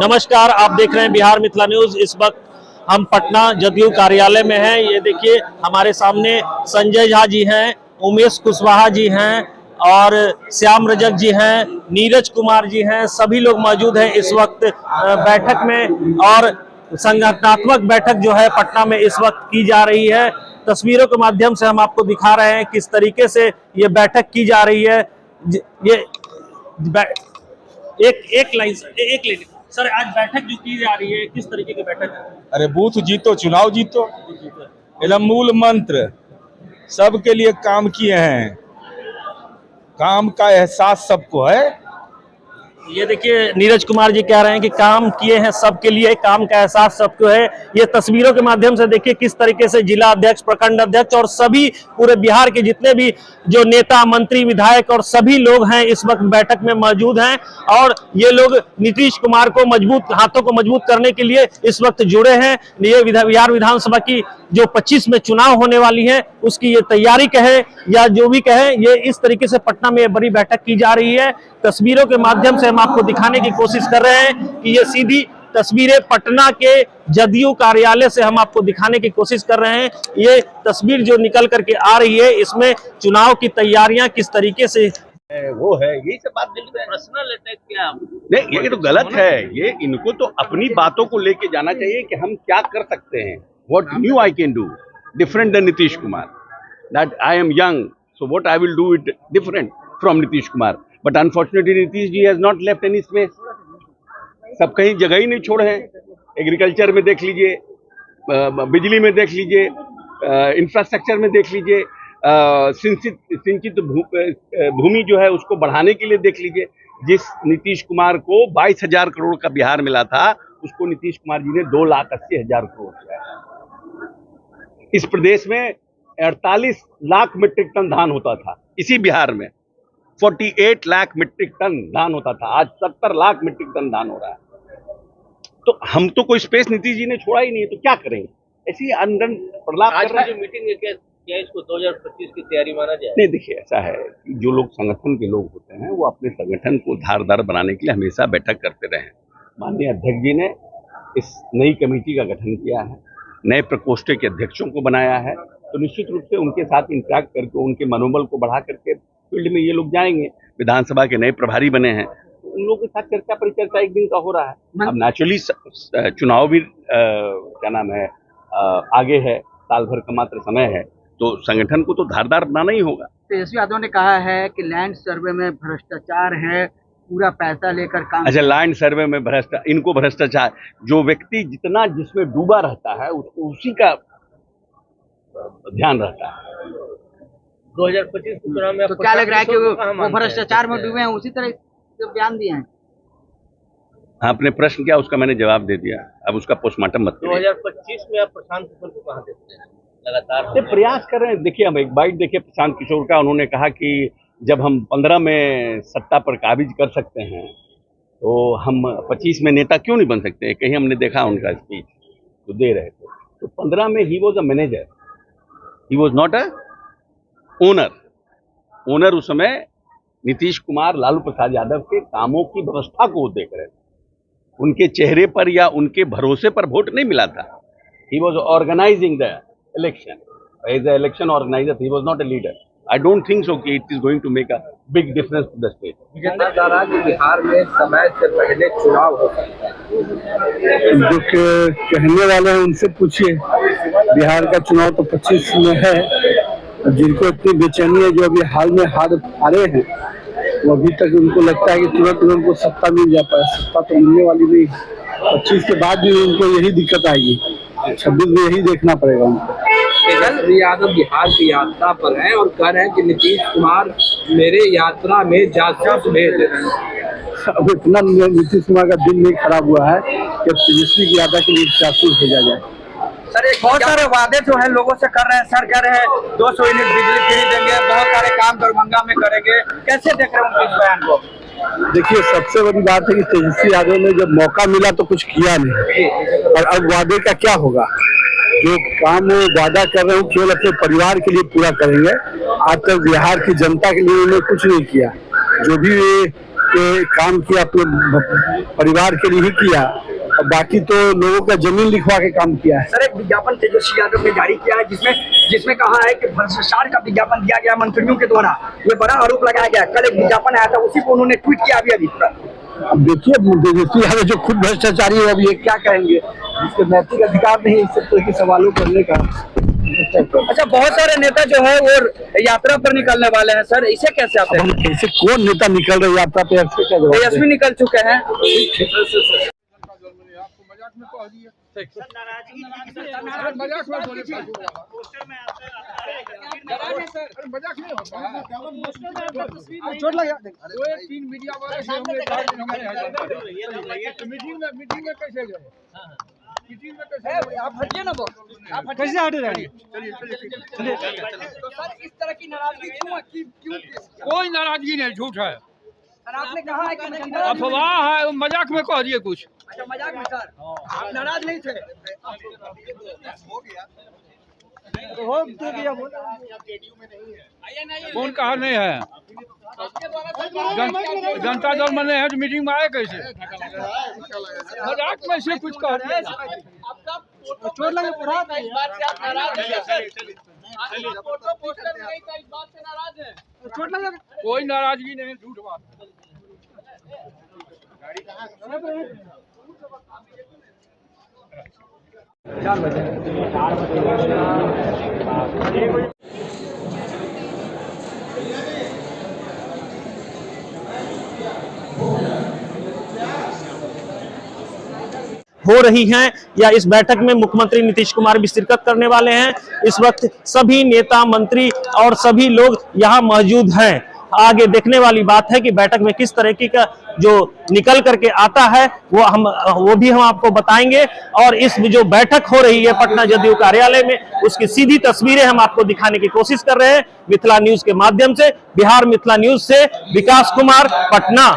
नमस्कार, आप देख रहे हैं बिहार मिथिला न्यूज। इस वक्त हम पटना जदयू कार्यालय में हैं। ये देखिए हमारे सामने संजय झा जी हैं, उमेश कुशवाहा जी हैं और श्याम रजक जी हैं, नीरज कुमार जी हैं। सभी लोग मौजूद हैं इस वक्त बैठक में। और संगठनात्मक बैठक जो है पटना में इस वक्त की जा रही है। तस्वीरों के माध्यम से हम आपको दिखा रहे हैं किस तरीके से ये बैठक की जा रही है। ये एक लाइन सर, आज बैठक जो की जा रही है किस तरीके की बैठक है? अरे बूथ जीतो चुनाव जीतो, एकदम मूल मंत्र। सबके लिए काम किए हैं, काम का एहसास सबको है। ये देखिए नीरज कुमार जी कह रहे हैं कि काम किए हैं सबके लिए, काम का एहसास सबको है। ये तस्वीरों के माध्यम से देखिए किस तरीके से जिला अध्यक्ष, प्रखंड अध्यक्ष और सभी पूरे बिहार के जितने भी जो नेता, मंत्री, विधायक और सभी लोग हैं इस वक्त बैठक में मौजूद हैं। और ये लोग नीतीश कुमार को हाथों को मजबूत करने के लिए इस वक्त जुड़े हैं। ये बिहार विधानसभा की जो 25 में चुनाव होने वाली है उसकी ये तैयारी कहे या जो भी कहे, ये इस तरीके से पटना में बड़ी बैठक की जा रही है। तस्वीरों के माध्यम से हम आपको दिखाने की कोशिश कर रहे हैं कि ये सीधी तस्वीरें पटना के जदयू कार्यालय से हम आपको दिखाने की कोशिश कर रहे हैं। ये तस्वीर जो निकल करके आ रही है इसमें चुनाव की तैयारियां किस तरीके से वो है, यही सब बात। पर्सनल अटैक क्या नहीं, ये तो गलत है। ये इनको तो अपनी बातों को लेके जाना चाहिए कि हम क्या कर सकते हैं। What new I can do different than Nitish Kumar, that I am young, so what I will do it different from Nitish Kumar, but unfortunately Nitish ji has not left any space. सब कहीं जगह ही नहीं छोड़े हैं। Agriculture में देख लीजिए, बिजली में देख लीजिए, इंफ्रास्ट्रक्चर में देख लीजिए, सिंचित भूमि जो है उसको बढ़ाने के लिए देख लीजिए। जिस नीतीश कुमार को 22,000 करोड़ का बिहार मिला था, उसको नीतीश कुमार जी ने 2,80,000 करोड़ किया। इस प्रदेश में 48 लाख मीट्रिक टन धान होता था, इसी बिहार में 48 लाख मीट्रिक टन धान होता था, आज 70 लाख मीट्रिक टन धान हो रहा है। तो हम तो कोई स्पेस नीतीश जी ने छोड़ा ही नहीं है, तो क्या करेंगे? ऐसी अनडन प्रलाप कर रहा है। मीटिंग है क्या इसको 2025 की तैयारी माना जाए? नहीं, देखिए ऐसा है कि जो लोग संगठन के लोग होते हैं वो अपने संगठन को धारदार बनाने के लिए हमेशा बैठक करते रहे हैं। माननीय अध्यक्ष जी ने इस नई कमेटी का गठन किया है, नए प्रकोष्ठ के अध्यक्षों को बनाया है, तो निश्चित रूप से उनके साथ इंटरेक्ट करके उनके मनोबल को बढ़ा करके फील्ड में ये लोग जाएंगे। विधानसभा के नए प्रभारी बने हैं, तो उन लोगों के साथ चर्चा परिचर्चा एक दिन का हो रहा है। अब नेचुरली चुनाव भी क्या नाम है आगे है, साल भर का मात्र समय है, तो संगठन को तो धारदार बनाना ही होगा। तेजस्वी यादव ने कहा है कि लैंड सर्वे में भ्रष्टाचार है, पूरा पैसा लेकर काम। अच्छा, लैंड सर्वे में इनको भ्रष्टाचार, जो व्यक्ति जितना जिसमें डूबा रहता है उसको उसी का ध्यान रहता है। 2025 के चुनाव में तो क्या लग रहा है कि वो भ्रष्टाचार में डूबे हैं, उसी तरह से बयान दिए हैं? आपने प्रश्न किया, उसका मैंने जवाब दे दिया, अब उसका पोस्टमार्टम मत करिए। 2025 में आप प्रशांत किशोर को कहां देखते हैं? लगातार प्रयास कर रहे हैं। देखिए, हम एक बाइट देखिए प्रशांत किशोर का, उन्होंने कहा कि जब हम 15 में सत्ता पर काबिज कर सकते हैं तो हम 25 में नेता क्यों नहीं बन सकते? कहीं हमने देखा उनका स्पीच तो दे रहे थे, तो 15 में he was a manager, he was not a owner. उस समय नीतीश कुमार, लालू प्रसाद यादव के कामों की व्यवस्था को वो देख रहे थे, उनके चेहरे पर या उनके भरोसे पर वोट नहीं मिला था। He was organising the election, as a election organiser, he was not a leader. I don't think so कि it is going to make a big difference to the state. Bihar में समय से पहले चुनाव हो सकता है। जो कहने वाले हैं उनसे पूछिए। बिहार का चुनाव तो 25 में है, जिनको इतनी बेचैनी है, जो अभी हाल में हारे हैं, वो अभी तक उनको लगता है कि तुरंत उनको सत्ता मिल जाता है। सत्ता तो मिलने वाली नहीं। 25 के बाद भी उनको यही दिक्कत आएगी, 26 में यही देखना पड़ेगा उनको। तेजस्वी यादव बिहार की यात्रा पर हैं और कह रहे हैं कि नीतीश कुमार मेरे यात्रा में जासूस भेज रहे हैं। अब इतना नीतीश कुमार का दिल नहीं खराब हुआ है कि तेजस्वी की यात्रा के लिए जासूस भेजा जाए। सर, एक बहुत सारे वादे जो है लोगों से कर रहे हैं। सर कह रहे हैं 200 यूनिट बिजली फ्री देंगे, बहुत सारे काम दरभंगा में करेंगे। कैसे देख रहे हैं उनके इस बयान को? देखिए, सबसे बड़ी बात है कि तेजस्वी यादव ने जब मौका मिला तो कुछ किया नहीं, और अब वादे का क्या होगा? जो काम वो वादा कर रहे हो केवल अपने परिवार के लिए पूरा करेंगे। आज तक बिहार की जनता के लिए उन्होंने कुछ नहीं किया। जो भी के काम किया, अपने परिवार के लिए ही किया, और बाकी तो लोगों का जमीन लिखवा के काम किया है। सर एक विज्ञापन तेजस्वी यादव ने जारी किया है जिसमें कहा है कि भ्रष्टाचार का विज्ञापन दिया गया मंत्रियों के द्वारा, ये बड़ा आरोप लगाया गया। कल एक विज्ञापन आया था, उसी को उन्होंने ट्वीट किया अभी अब देखिए तेजस्वी यादव जो खुद भ्रष्टाचारी है, अब ये क्या कहेंगे, इसके नैतिक अधिकार नहीं इस तरह के सवालों करने का। अच्छा, बहुत सारे नेता जो है वो यात्रा पर निकलने वाले हैं सर, इसे कैसे आप हम कैसे, कौन नेता निकल रहे यात्रा पे, ऐसे क्या जवाब दें? तेजस्वी निकल चुके हैं। चोट लगा तीन मीडिया वाले से हमने मीटिंग में कैसे गए, मीटिंग में कैसे आप हटिए ना, आप कैसे हटे रहे? चलिए। तो सर इस तरह की नाराजगी क्यों? कोई नाराजगी नहीं, झूठ है, सर आपने कहा है कि अफवाह है, मजाक में कह दिए कुछ। अच्छा मजाक में सर, आप नाराज नहीं थे? कौन कहा नहीं है? जनता दल में नहीं है तो मीटिंग में आए कैसे? मजाक में से कुछ कह दिया। चोट लगे पड़ा चोट लगे, कोई नाराजगी नहीं, झूठ बात। हो रही हैं या इस बैठक में मुख्यमंत्री नीतीश कुमार भी शिरकत करने वाले हैं। इस वक्त सभी नेता, मंत्री और सभी लोग यहां मौजूद हैं। आगे देखने वाली बात है कि बैठक में किस तरीके का जो निकल करके आता है वो भी हम आपको बताएंगे। और इस जो बैठक हो रही है पटना जदयू कार्यालय में, उसकी सीधी तस्वीरें हम आपको दिखाने की कोशिश कर रहे हैं मिथिला न्यूज के माध्यम से। बिहार मिथिला न्यूज से विकास कुमार, पटना।